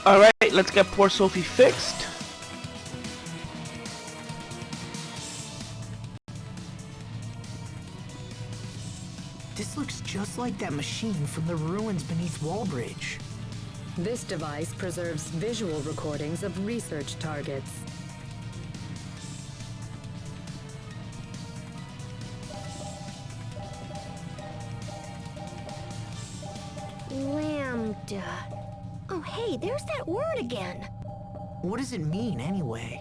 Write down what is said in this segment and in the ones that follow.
Alright, let's get poor Sophie fixed. This looks just like that machine from the ruins beneath Wallbridge. This device preserves visual recordings of research targets. Lambda. Oh, hey, there's that word again. What does it mean, anyway?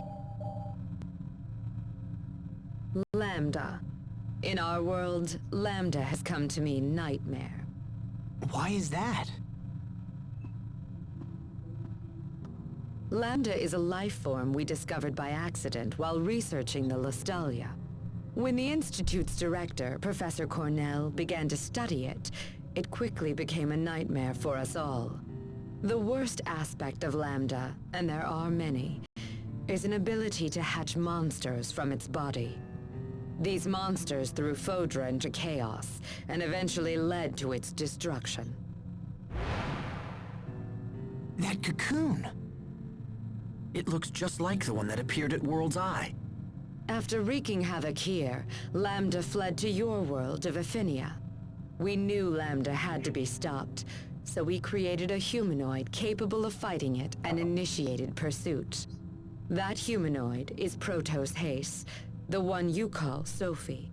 Lambda. In our world, Lambda has come to mean nightmare. Why is that? Lambda is a life form we discovered by accident while researching the Lustalia. When the Institute's director, Professor Cornell, began to study it, it quickly became a nightmare for us all. The worst aspect of Lambda, and there are many, is an ability to hatch monsters from its body. These monsters threw Fodra into chaos, and eventually led to its destruction. That cocoon! It looks just like the one that appeared at World's Eye. After wreaking havoc here, Lambda fled to your world of Aphinia. We knew Lambda had to be stopped, so we created a humanoid capable of fighting it and initiated pursuit. That humanoid is Protos Haste, the one you call Sophie.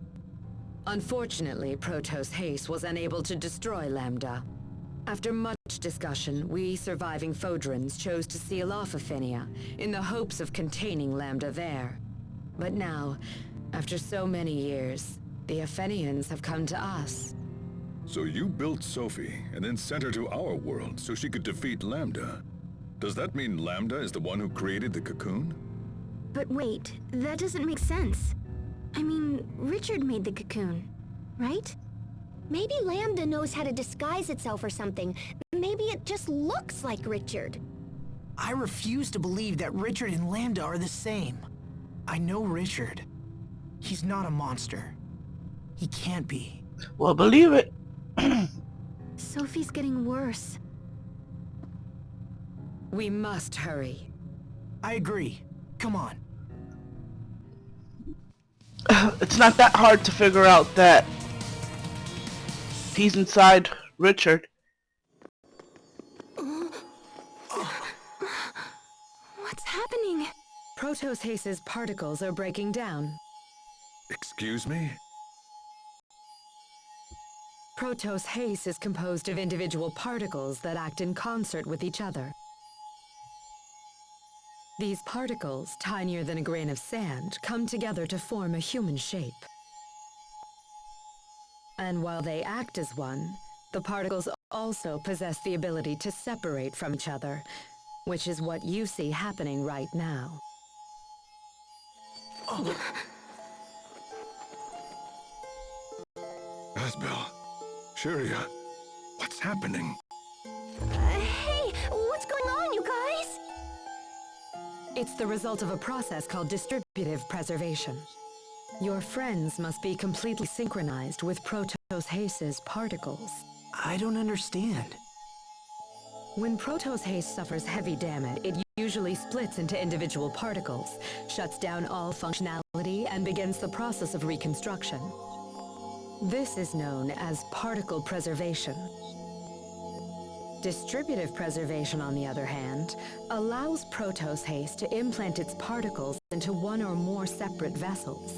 Unfortunately, Protos Haste was unable to destroy Lambda. After much discussion, we surviving Fodrans chose to seal off Aphinia in the hopes of containing Lambda there. But now, after so many years, the Aphenians have come to us. So you built Sophie, and then sent her to our world so she could defeat Lambda. Does that mean Lambda is the one who created the cocoon? But wait, that doesn't make sense. I mean, Richard made the cocoon, right? Maybe Lambda knows how to disguise itself or something. Maybe it just looks like Richard. I refuse to believe that Richard and Lambda are the same. I know Richard. He's not a monster. He can't be. Well, believe it. Sophie's getting worse. We must hurry. I agree. Come on. It's not that hard to figure out that he's inside Richard. What's happening? Protos Haste's particles are breaking down. Excuse me? Protos Haste is composed of individual particles that act in concert with each other. These particles, tinier than a grain of sand, come together to form a human shape. And while they act as one, the particles also possess the ability to separate from each other, which is what you see happening right now. Asbel, Sharia, what's happening? Hey, what's going on, you guys? It's the result of a process called distributive preservation. Your friends must be completely synchronized with Protos Haste's particles. I don't understand. When Protos Haste suffers heavy damage, it usually splits into individual particles, shuts down all functionality, and begins the process of reconstruction. This is known as particle preservation. Distributive preservation, on the other hand, allows Protos Haste to implant its particles into one or more separate vessels.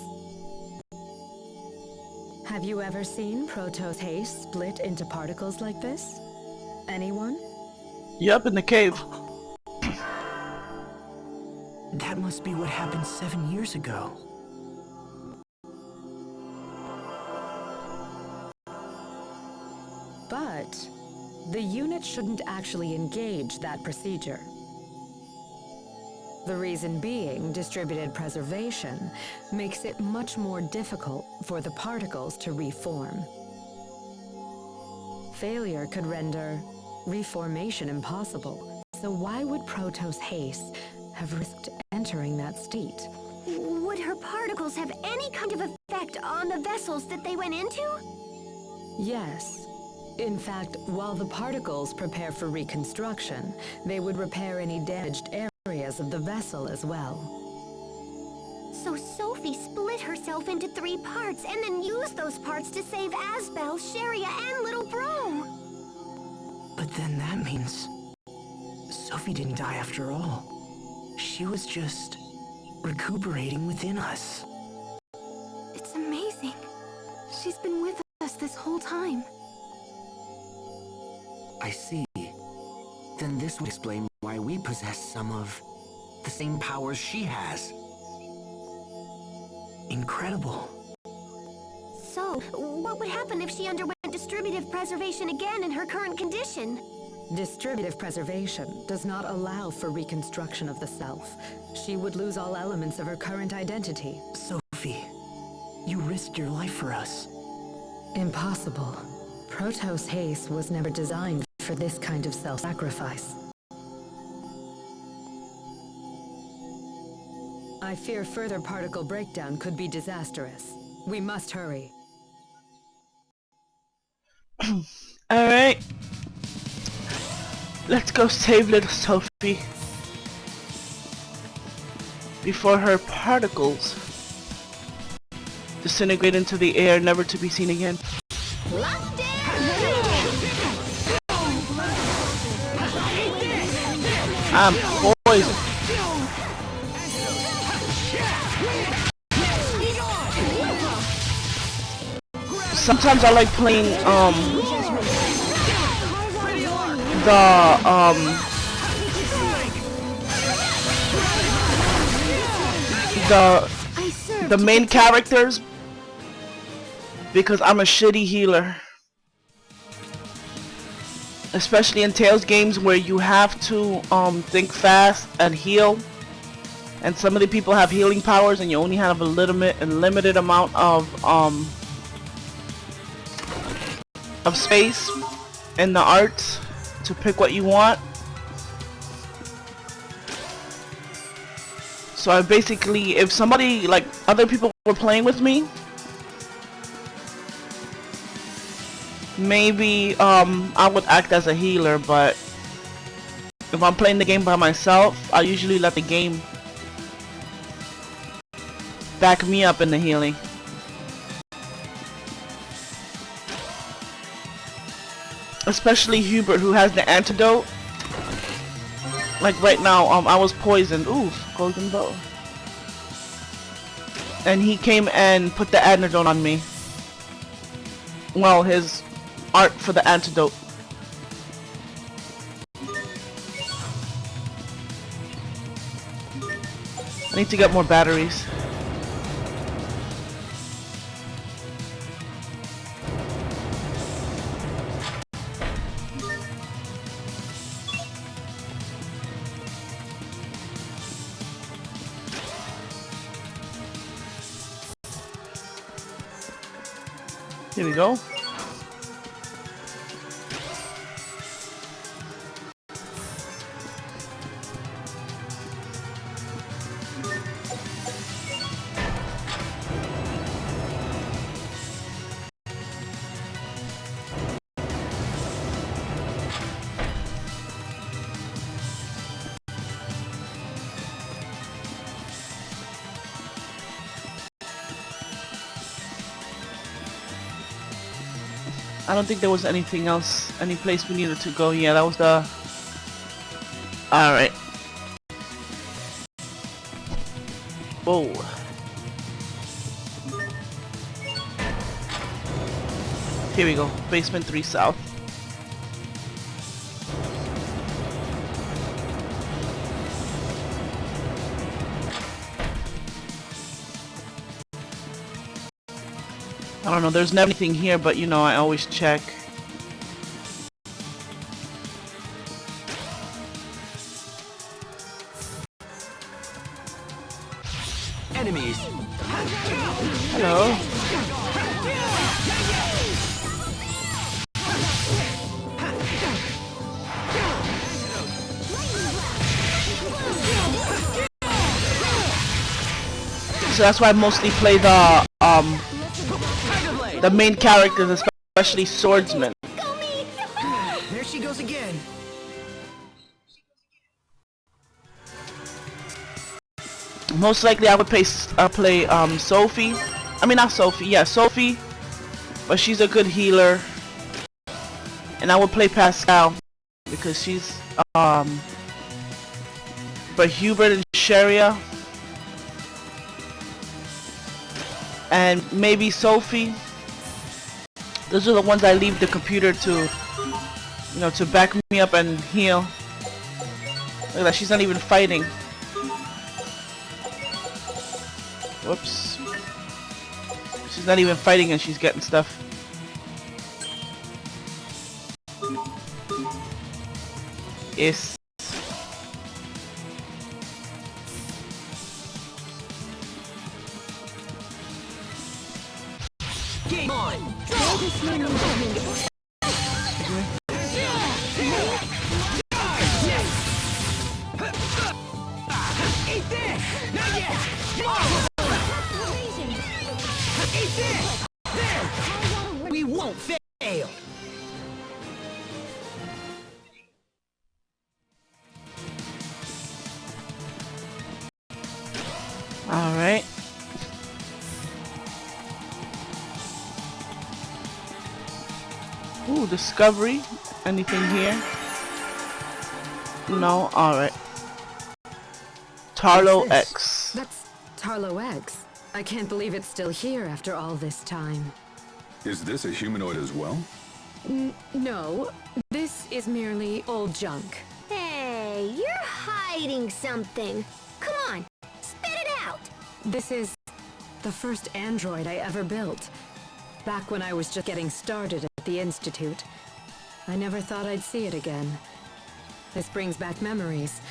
Have you ever seen Protos Haste split into particles like this? Anyone? Yup, in the cave. That must be what happened 7 years ago. But the unit shouldn't actually engage that procedure. The reason being, distributed preservation makes it much more difficult for the particles to reform. Failure could render reformation impossible. So why would Protos Haste have risked entering that state? Would her particles have any kind of effect on the vessels that they went into? Yes. In fact, while the particles prepare for reconstruction, they would repair any damaged areas of the vessel as well. So Sophie split herself into 3 parts and then used those parts to save Asbel, Sharia, and Little Bro. But then that means Sophie didn't die after all. She was just recuperating within us. It's amazing. She's been with us this whole time. I see. Then this would explain why we possess some of the same powers she has. Incredible. So, what would happen if she underwent distributive preservation again in her current condition? Distributive preservation does not allow for reconstruction of the self. She would lose all elements of her current identity. Sophie, you risked your life for us. Impossible. Protos Haste was never designed for this kind of self-sacrifice. I fear further particle breakdown could be disastrous. We must hurry. Alright. Let's go save little Sophie before her particles disintegrate into the air, never to be seen again. I'm poisoned. Sometimes I like playing the main characters because I'm a shitty healer. Especially in Tales games where you have to think fast and heal. And some of the people have healing powers and you only have a limited amount of space in the arts to pick what you want. So I basically, if somebody, like other people were playing with me, maybe I would act as a healer, but if I'm playing the game by myself, I usually let the game back me up in the healing. Especially Hubert, who has the antidote. Like right now, I was poisoned. Ooh, golden bow. And he came and put the antidote on me. Well, his art for the antidote. I need to get more batteries. Here we go. I don't think there was anything else, any place we needed to go. Yeah, that was the... Alright. Whoa. Here we go. Basement 3 South. I don't know, there's never anything here, but you know, I always check. Enemies! Hello. So that's why I mostly play the main characters, especially swordsmen. Go me! again. Most likely I would play Sophie. I mean not Sophie, yeah, Sophie. But she's a good healer. And I would play Pascal because she's but Hubert and Sharia. And maybe Sophie. Those are the ones I leave the computer to, you know, to back me up and heal. Look at that, she's not even fighting. Whoops. She's not even fighting and she's getting stuff. Yes. Game on! Eat this! Not yet! Eat this! There! We won't fail! Alright. Ooh, discovery. Anything here? No? Alright. Tarlo X. That's Tarlo X. I can't believe it's still here after all this time. Is this a humanoid as well? No, this is merely old junk. Hey, you're hiding something. Come on, spit it out. This is the first android I ever built. Back when I was just getting started at the Institute. I never thought I'd see it again. This brings back memories.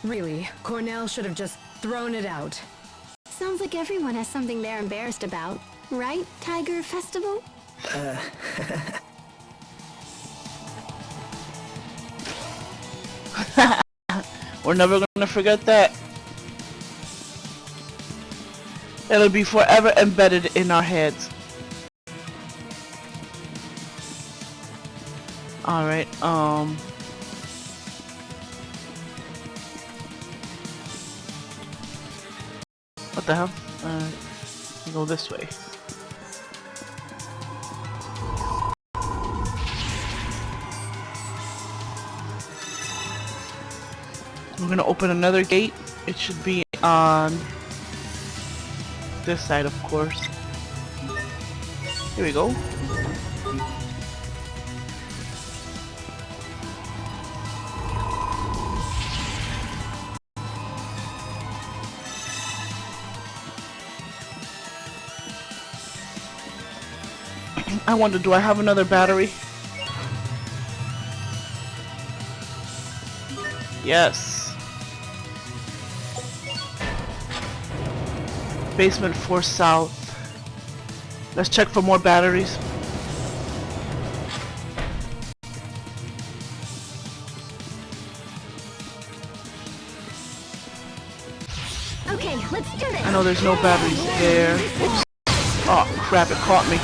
Really, Cornell should have just thrown it out. Sounds like everyone has something they're embarrassed about. Right, Tiger Festival? We're never gonna forget that. It'll be forever embedded in our heads. Alright, what the hell? Go this way. We're gonna open another gate. It should be on this side, of course. Here we go. I wonder, do I have another battery? Yes. Basement 4 South. Let's check for more batteries. Okay, let's do this. I know there's no batteries there. Oops. Oh crap, it caught me.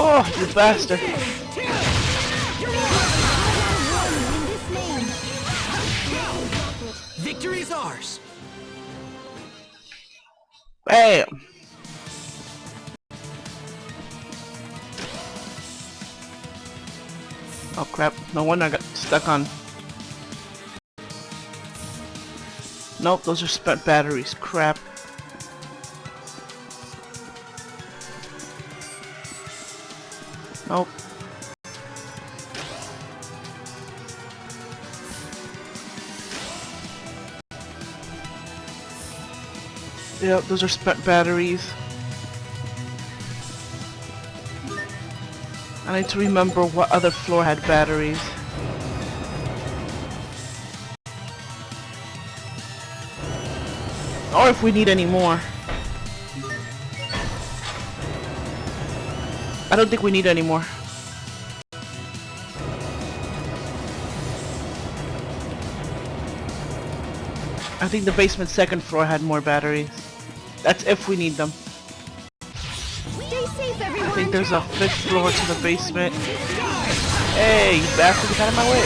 Oh, you bastard. Victory is ours! Bam. Oh crap, no wonder I got stuck on. Nope, those are spent batteries. Crap. Nope. Yep, those are spent batteries. I need to remember what other floor had batteries. Or if we need any more. I don't think we need any more. I think the basement second floor had more batteries. That's if we need them. Stay safe, everyone. I think there's a 5th floor to the basement. Hey, you bastard, get out of my way.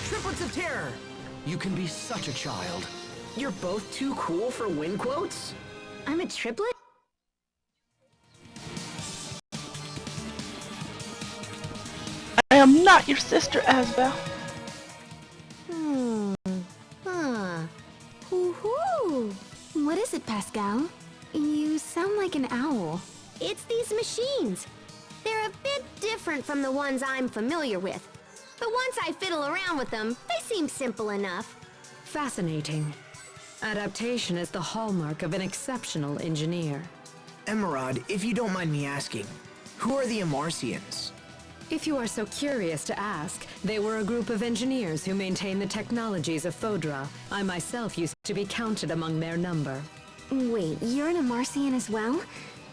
Triplets of terror! You can be such a child. You're both too cool for win quotes? I'm a triplet? I am not your sister, Asbel. Huh. Hoo-hoo. What is it, Pascal? You sound like an owl. It's these machines. They're a bit different from the ones I'm familiar with. But once I fiddle around with them, they seem simple enough. Fascinating. Adaptation is the hallmark of an exceptional engineer. Emerald, if you don't mind me asking, who are the Amarcians? If you are so curious to ask, they were a group of engineers who maintain the technologies of Fodra. I myself used to be counted among their number. Wait, you're an Amarcian as well?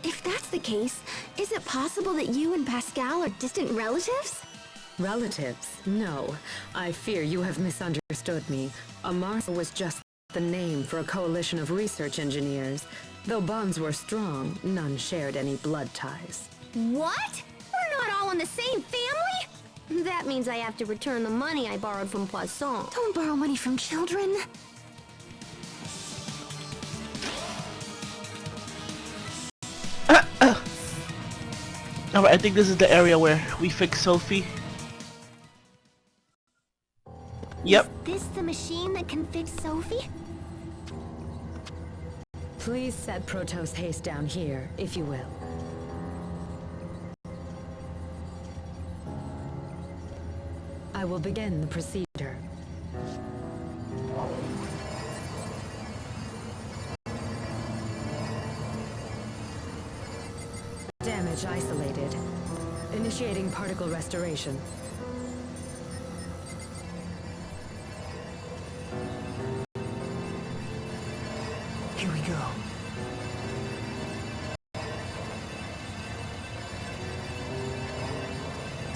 If that's the case, is it possible that you and Pascal are distant relatives? Relatives? No. I fear you have misunderstood me. Amarsa was just the name for a coalition of research engineers. Though bonds were strong, none shared any blood ties. What? We're not all in the same family? That means I have to return the money I borrowed from Poisson. Don't borrow money from children. Alright, I think this is the area where we fix Sophie. Yep. Is this the machine that can fix Sophie? Please set Protos Haste down here, if you will. I will begin the procedure. Damage isolated. Initiating particle restoration. Here we go.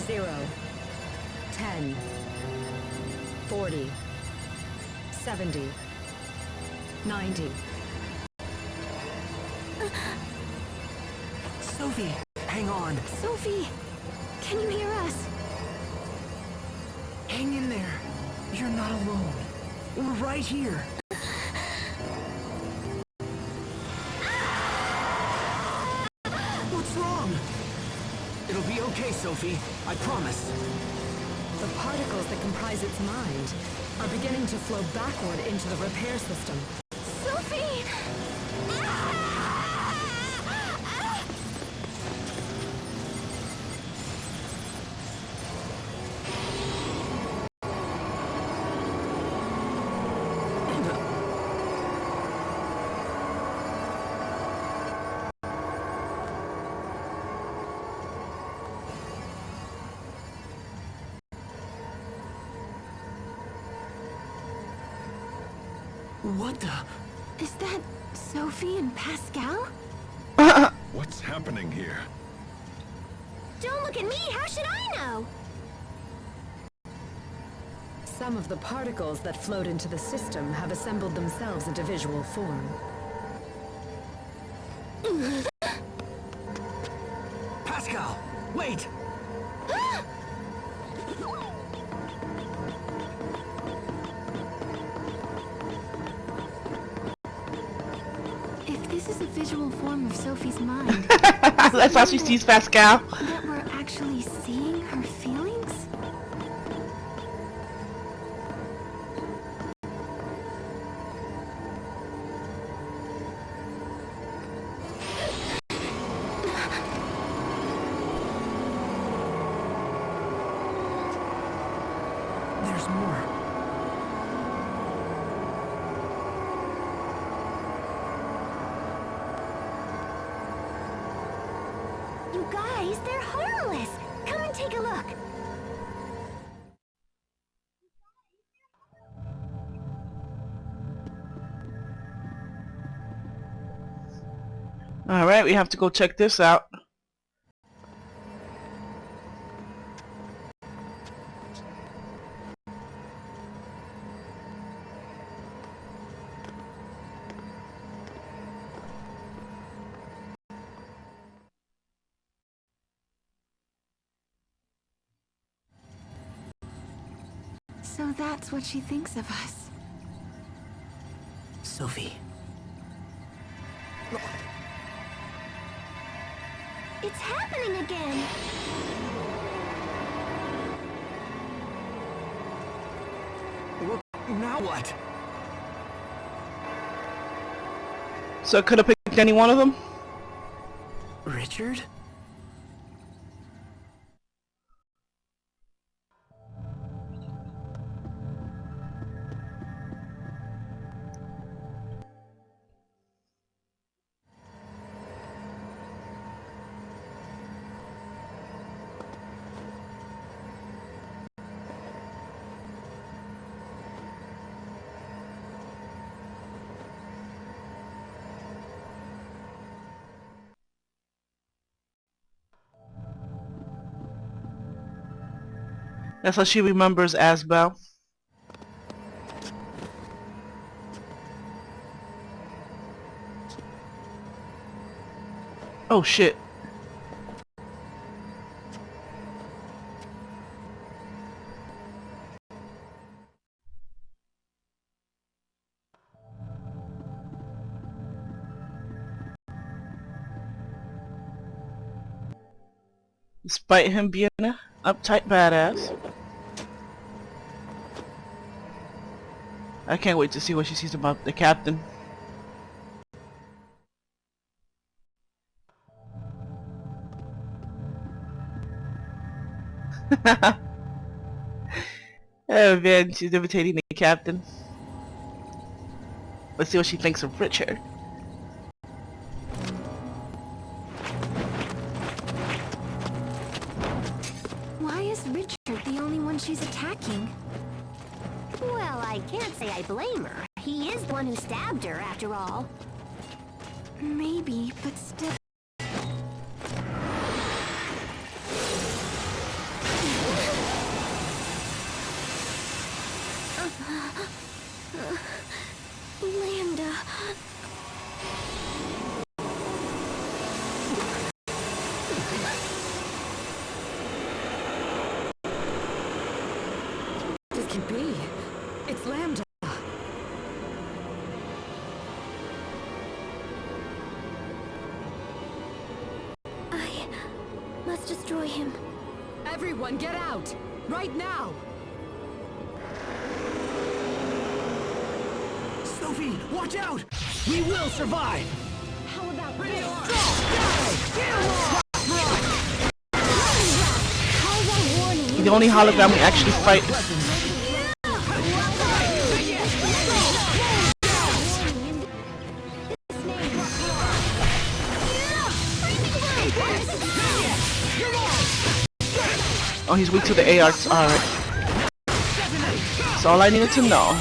Zero. 10. 40. 70. 90. Sophie, hang on. Sophie, can you hear us? Hang in there. You're not alone. We're right here. What's wrong? It'll be okay, Sophie. I promise. The particles that comprise its mind are beginning to flow backward into the repair system. Sophie! What the? Is that Sophie and Pascal? What's happening here? Don't look at me! How should I know? Some of the particles that flowed into the system have assembled themselves into visual form. Pascal, wait! If this is a visual form of Sophie's mind, That's how she sees Pascal. that we're actually seeing her feelings? There's more. You guys, they're harmless! Come and take a look! Alright, we have to go check this out. So that's what she thinks of us. Sophie. It's happening again! Now what? So I could have picked any one of them? Richard? That's how she remembers Asbel. Oh shit. Despite him being a uptight badass. I can't wait to see what she sees about the captain. Oh man, she's imitating the captain. Let's see what she thinks of Richard. Why is Richard the only one she's attacking? Well, I can't say I blame her. He is the one who stabbed her, after all. Maybe, but still... Lambda... This can be. It's Lambda. I must destroy him. Everyone get out! Right now! Sophie, watch out! We will survive! How about Ready, this? arm! How's our warning? The only hologram we actually fight. Oh, he's weak to the AR. Alright. That's all I needed to know.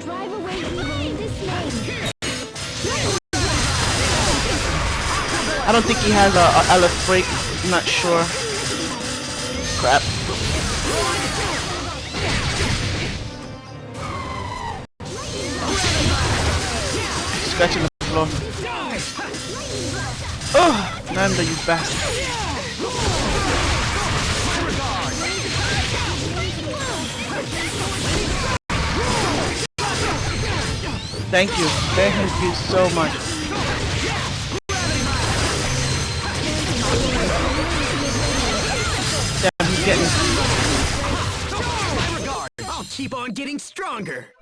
Drive away evil in this name. I don't think he has a LF break. I'm not sure. Crap. Scratching the floor. Oh, Lambda, you bastard. Thank you. Thank you so much. Damn, he's getting... I'll keep on getting stronger!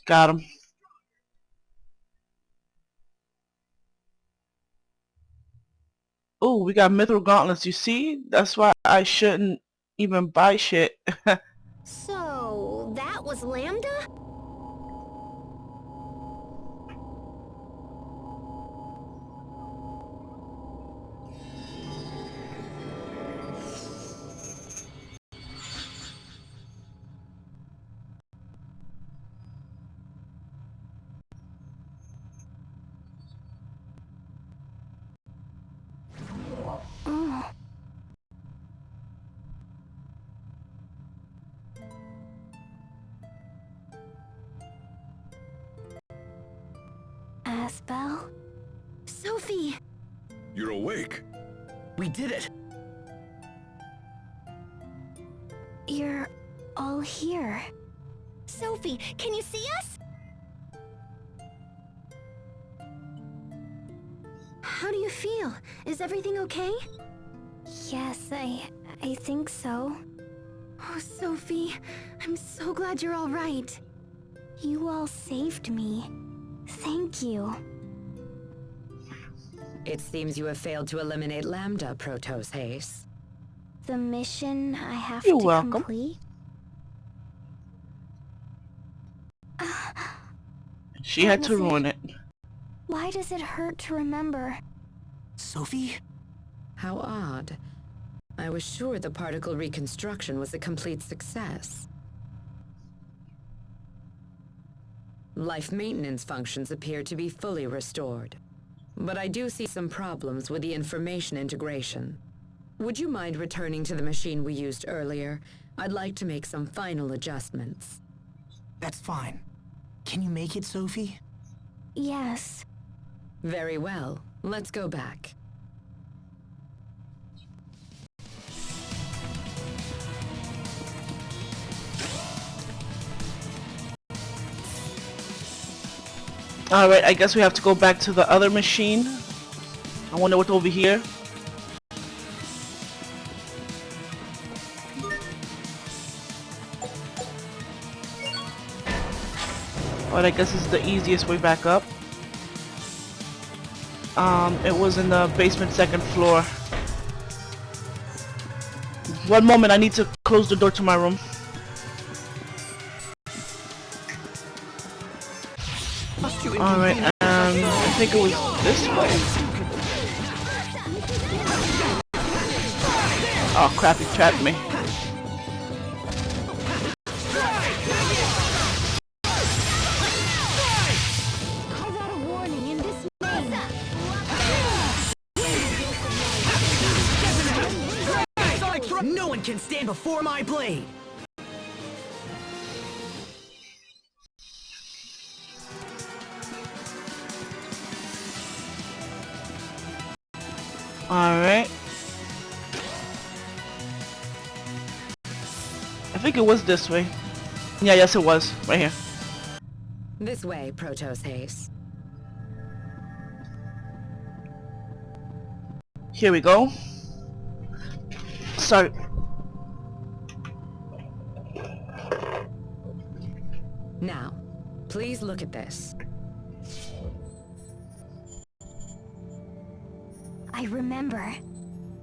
Got him. Oh, we got mithril gauntlets. You see? That's why I shouldn't even buy shit. So, that was Lambda? spell. Sophie! You're awake. We did it! You're all here. Sophie, can you see us? How do you feel? Is everything okay? Yes, I think so. Oh, Sophie, I'm so glad you're all right. You all saved me. Thank you. It seems you have failed to eliminate Lambda, Protos Haze. The mission I have You're to welcome. complete? She had to What was ruin it. Why does it hurt to remember? Sophie? How odd. I was sure the particle reconstruction was a complete success. Life maintenance functions appear to be fully restored. But I do see some problems with the information integration. Would you mind returning to the machine we used earlier? I'd like to make some final adjustments. That's fine. Can you make it, Sophie? Yes. Very well. Let's go back. Alright, I guess we have to go back to the other machine. I wonder what's over here. But I guess it's the easiest way back up. It was in the basement, second floor. One moment, I need to close the door to my room. Alright, I think it was this way. Oh crap, he trapped me. I got a warning in this No one can stand before my blade! Alright. I think it was this way. Yeah, yes it was. Right here. This way, Protos Haze. Here we go. Start. Now, please look at this.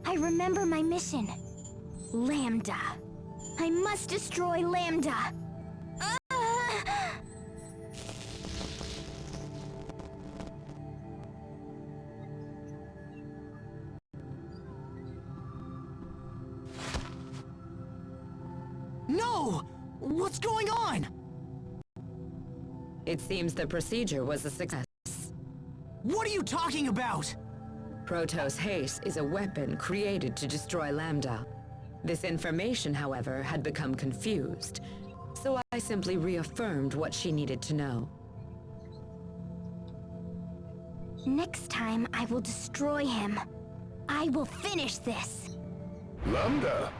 I remember my mission. Lambda. I must destroy Lambda. No! What's going on? It seems the procedure was a success. What are you talking about? Protos Haze is a weapon created to destroy Lambda. This information, however, had become confused, so I simply reaffirmed what she needed to know. Next time, I will destroy him. I will finish this. Lambda!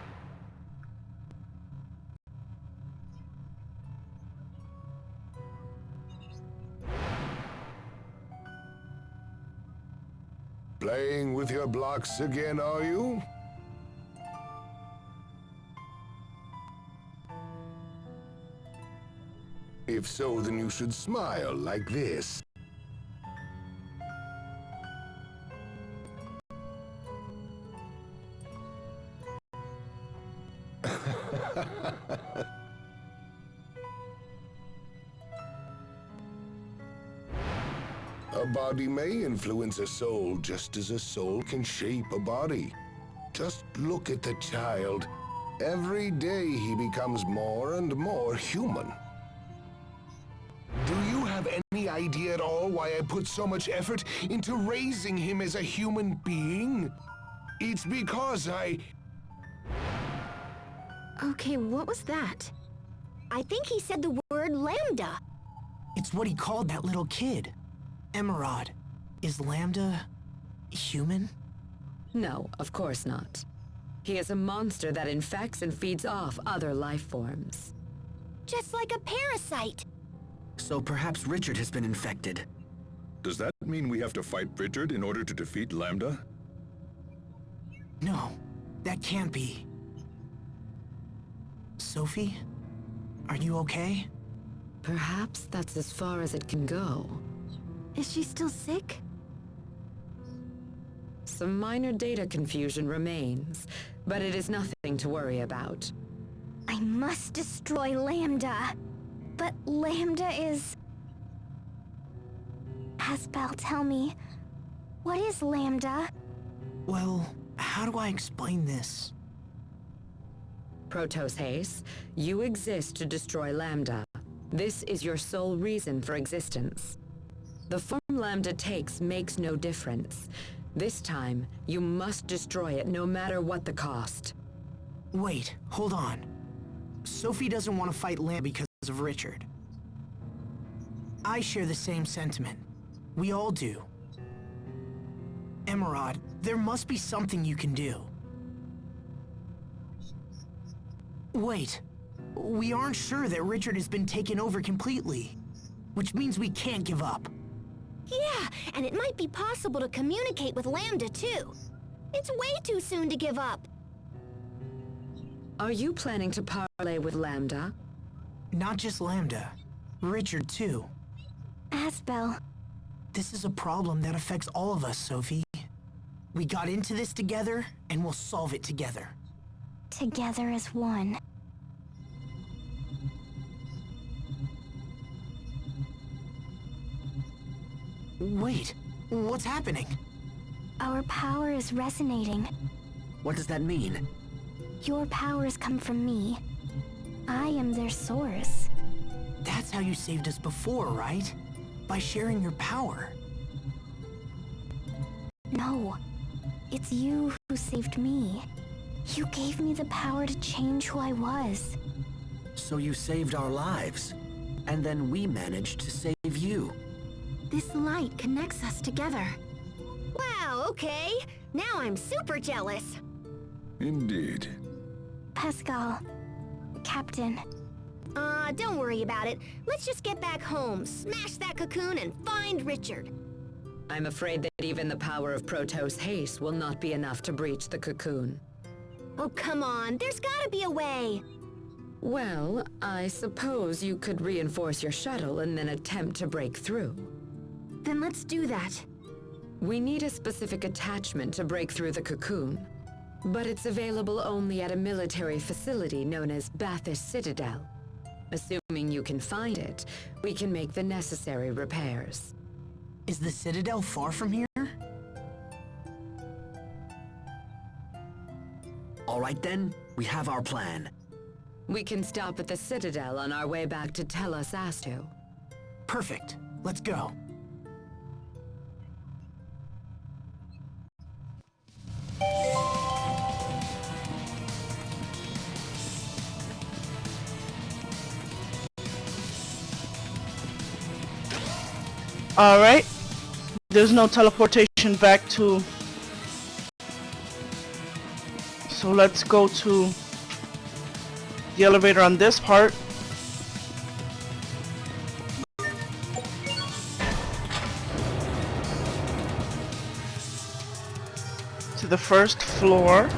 Playing with your blocks again, are you? If so, then you should smile like this. A body may influence a soul just as a soul can shape a body. Just look at the child. Every day he becomes more and more human. Do you have any idea at all why I put so much effort into raising him as a human being? It's because Okay, what was that? I think he said the word Lambda. It's what he called that little kid. Emerald, is Lambda human? No, of course not. He is a monster that infects and feeds off other life forms. Just like a parasite. So perhaps Richard has been infected. Does that mean we have to fight Richard in order to defeat Lambda? No, that can't be. Sophie? Are you okay? Perhaps that's as far as it can go. Is she still sick? Some minor data confusion remains, but it is nothing to worry about. I must destroy Lambda. But Lambda is... Aspel, tell me, what is Lambda? Well, how do I explain this? Protos Haze, you exist to destroy Lambda. This is your sole reason for existence. The form Lambda takes makes no difference. This time, you must destroy it no matter what the cost. Wait, hold on. Sophie doesn't want to fight Lambda because of Richard. I share the same sentiment. We all do. Emerald, there must be something you can do. Wait, we aren't sure that Richard has been taken over completely, which means we can't give up. Yeah, and it might be possible to communicate with Lambda too. It's way too soon to give up. Are you planning to parlay with Lambda? Not just Lambda, Richard too. Aspel, This is a problem that affects all of us, Sophie. We got into this together, and we'll solve it together. together as one. Wait, what's happening? Our power is resonating. What does that mean? Your powers come from me. I am their source. That's how you saved us before, right? By sharing your power. No, it's you who saved me. You gave me the power to change who I was. So you saved our lives, and then we managed to save you. This light connects us together. Wow, okay. Now I'm super jealous. Indeed. Pascal, Captain. Don't worry about it. Let's just get back home, smash that cocoon, and find Richard. I'm afraid that even the power of Protos Haste will not be enough to breach the cocoon. Oh, come on. There's gotta be a way. Well, I suppose you could reinforce your shuttle and then attempt to break through. Then let's do that. We need a specific attachment to break through the cocoon, but it's available only at a military facility known as Bathys Citadel. Assuming you can find it, we can make the necessary repairs. Is the Citadel far from here? All right then, we have our plan. We can stop at the Citadel on our way back to Telos Astu. Perfect. Let's go. Alright. There's no teleportation back to... So let's go to the elevator on this part. To the first floor.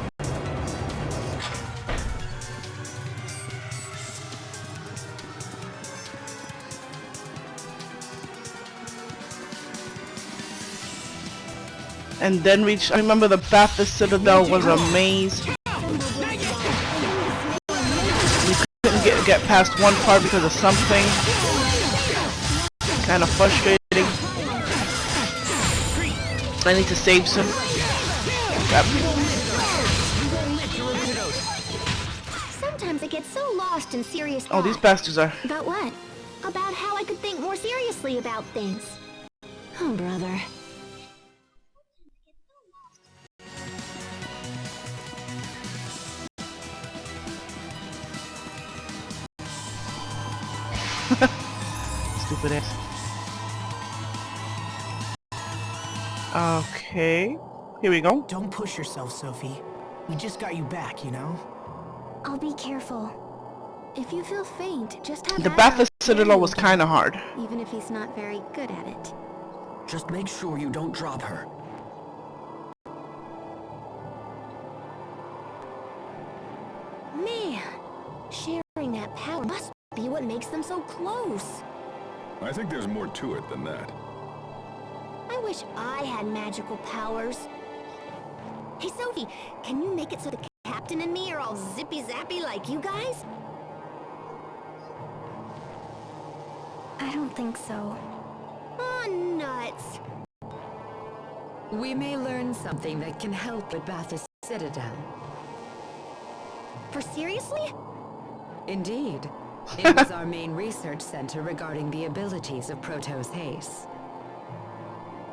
And then reach. I remember the Bathys Citadel was a maze. We couldn't get past one part because of something. Kind of frustrating. I need to save some. Sometimes I get so lost in serious thoughts. Oh, these bastards are. About what? About how I could think more seriously about things. Oh, brother. Stupid ass. Okay. Here we go. Don't push yourself, Sophie. We just got you back, you know? I'll be careful. If you feel faint, just have The Adam Bath carry Citadel you was again, kind of hard. even if he's not very good at it. Just make sure you don't drop her. Man, sharing that power must be what makes them so close. I think there's more to it than that. I wish I had magical powers. Hey, Sophie, can you make it so the captain and me are all zippy-zappy like you guys? I don't think so. Oh, nuts. We may learn something that can help with Bath's Citadel. For seriously? Indeed. It was our main research center regarding the abilities of Protoss Haste.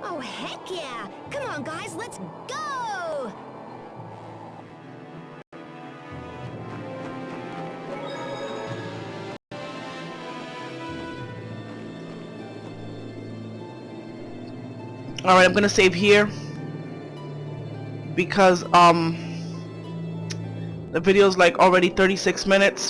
Oh, heck yeah! Come on, guys, let's go! Alright, I'm gonna save here. Because, the video's like already 36 minutes.